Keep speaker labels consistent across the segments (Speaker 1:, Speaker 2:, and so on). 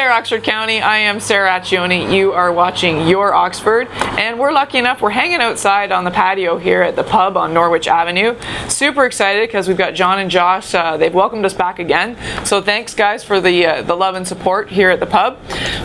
Speaker 1: there, Oxford County. I am Sarah Accioni. You are watching Your Oxford, and we're lucky enough, we're hanging outside on the patio here at the pub on Norwich Avenue. Super excited because we've got John and Josh. They've welcomed us back again. So thanks, guys, for the love and support here at the pub.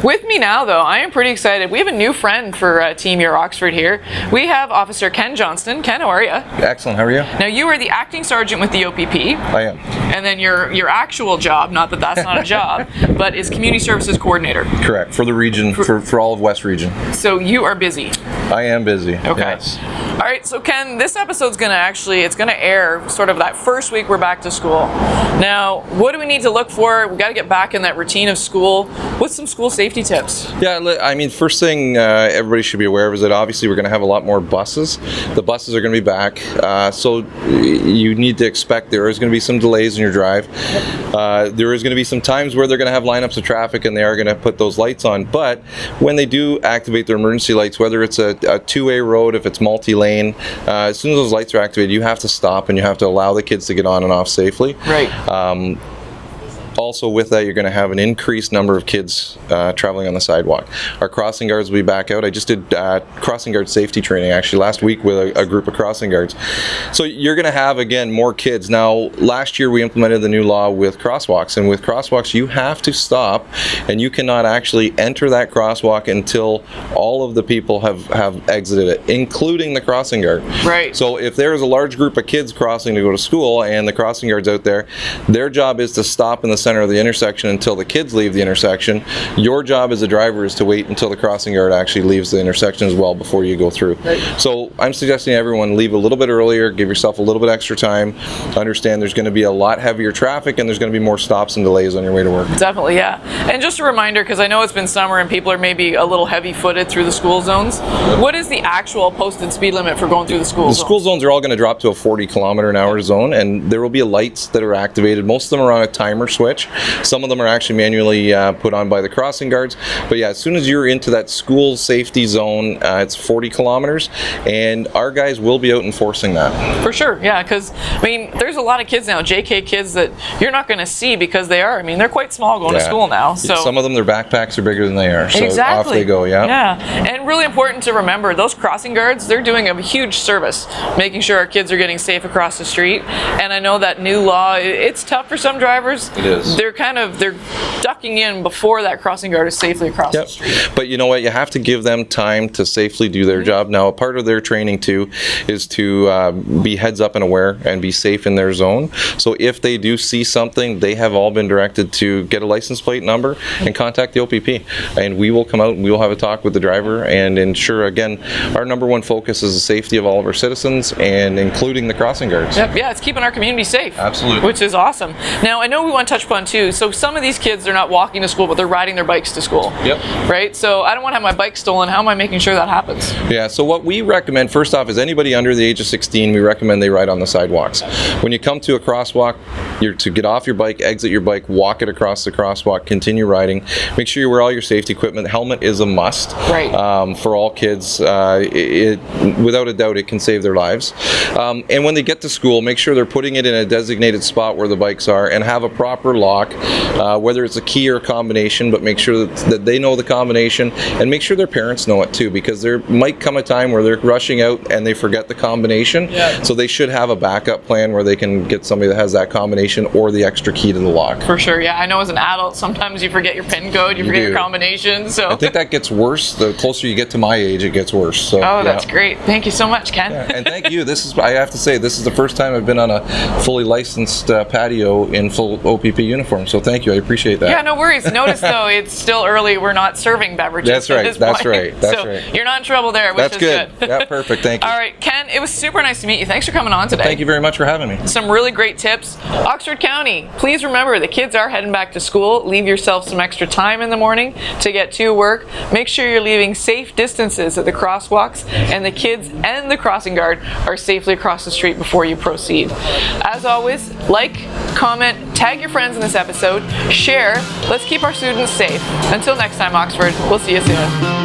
Speaker 1: With me now, though, I am pretty excited. We have a new friend for Team Your Oxford here. We have Officer Ken Johnston. Ken, how are you?
Speaker 2: Excellent. How are you?
Speaker 1: Now, you are the acting sergeant with the OPP.
Speaker 2: I am.
Speaker 1: And then your actual job, not that that's not a job, but is Community Services Co-ordinator.
Speaker 2: Correct. For the region, for all of West Region.
Speaker 1: So you are busy.
Speaker 2: I am busy.
Speaker 1: Okay.
Speaker 2: Yes.
Speaker 1: All right, so Ken, this episode's it's gonna air sort of that first week we're back to school. Now, what do we need to look for? We gotta get back in that routine of school. What's some school safety tips?
Speaker 2: Yeah, I mean, first thing everybody should be aware of is that obviously we're going to have a lot more buses. The buses are going to be back, so you need to expect there is going to be some delays in your drive. There is going to be some times where they're going to have lineups of traffic and they are going to put those lights on, but when they do activate their emergency lights, whether it's a two-way road, if it's multi-lane, as soon as those lights are activated, you have to stop and you have to allow the kids to get on and off safely.
Speaker 1: Right.
Speaker 2: Also with that, you're going to have an increased number of kids traveling on the sidewalk. Our crossing guards will be back out. I just did crossing guard safety training actually last week with a group of crossing guards. So you're going to have, again, more kids. Now, last year we implemented the new law with crosswalks, and with crosswalks you have to stop and you cannot actually enter that crosswalk until all of the people have exited it, including the crossing guard.
Speaker 1: Right.
Speaker 2: So if there's a large group of kids crossing to go to school and the crossing guard's out there, their job is to stop in the center of the intersection until the kids leave the intersection. Your job as a driver is to wait until the crossing guard actually leaves the intersection as well before you go through. Right. So I'm suggesting everyone leave a little bit earlier, give yourself a little bit extra time, understand there's going to be a lot heavier traffic and there's going to be more stops and delays on your way to work.
Speaker 1: Definitely, yeah. And just a reminder, because I know it's been summer and people are maybe a little heavy-footed through the school zones, what is the actual posted speed limit for going through the school zones?
Speaker 2: The school zones are all going to drop to a 40-kilometer-an-hour zone, and there will be lights that are activated. Most of them are on a timer switch. Some of them are actually manually put on by the crossing guards. But yeah, as soon as you're into that school safety zone, it's 40 kilometers, and our guys will be out enforcing that.
Speaker 1: For sure, yeah, because, I mean, there's a lot of kids now, JK kids, that you're not going to see because they're quite small going to school now. So
Speaker 2: some of them, their backpacks are bigger than they are, so
Speaker 1: exactly.
Speaker 2: Off they go, yeah.
Speaker 1: Yeah, and really important to remember, those crossing guards, they're doing a huge service, making sure our kids are getting safe across the street. And I know that new law, it's tough for some drivers.
Speaker 2: It is.
Speaker 1: They're ducking in before that crossing guard is safely across the street.
Speaker 2: But you know what? You have to give them time to safely do their job. Now, a part of their training too is to be heads up and aware and be safe in their zone. So if they do see something, they have all been directed to get a license plate number and contact the OPP. And we will come out and we will have a talk with the driver and ensure, again, our number one focus is the safety of all of our citizens and including the crossing guards.
Speaker 1: Yep, yeah, it's keeping our community safe.
Speaker 2: Absolutely.
Speaker 1: Which is awesome. Now, I know we want to touch upon too, so some of these kids, they're not walking to school, but they're riding their bikes to school.
Speaker 2: Yep.
Speaker 1: Right? So I don't want to have my bike stolen. How am I making sure that happens?
Speaker 2: Yeah, so what we recommend, first off, is anybody under the age of 16, we recommend they ride on the sidewalks. When you come to a crosswalk, you're to get off your bike, exit your bike, walk it across the crosswalk, continue riding. Make sure you wear all your safety equipment. Helmet is a must.
Speaker 1: Right.
Speaker 2: For all kids. Without a doubt, it can save their lives. And when they get to school, make sure they're putting it in a designated spot where the bikes are and have a proper lock, whether it's a key or a combination, but make sure that they know the combination and make sure their parents know it too, because there might come a time where they're rushing out and they forget the combination. Yeah. So they should have a backup plan where they can get somebody that has that combination or the extra key to the lock.
Speaker 1: For sure, yeah. I know as an adult, sometimes you forget your PIN code, you forget your combination. So
Speaker 2: I think that gets worse. The closer you get to my age, it gets worse. So,
Speaker 1: that's great. Thank you so much, Ken.
Speaker 2: Yeah, and thank you. I have to say, this is the first time I've been on a fully licensed patio in full OPP uniform. So thank you. I appreciate that.
Speaker 1: Yeah, no worries. Notice though, it's still early. We're not serving beverages.
Speaker 2: That's right.
Speaker 1: At this point.
Speaker 2: That's right.
Speaker 1: You're not in trouble there, which
Speaker 2: That's
Speaker 1: is
Speaker 2: good. Yeah, perfect. Thank you.
Speaker 1: All right, Ken, it was super nice to meet you. Thanks for coming on today.
Speaker 2: Thank you very much for having me.
Speaker 1: Some really great tips. Oxford County, please remember the kids are heading back to school. Leave yourself some extra time in the morning to get to work. Make sure you're leaving safe distances at the crosswalks and the kids and the crossing guard are safely across the street before you proceed. As always, like, comment, tag your friends in this episode, share. Let's keep our students safe. Until next time, Oxford, we'll see you soon.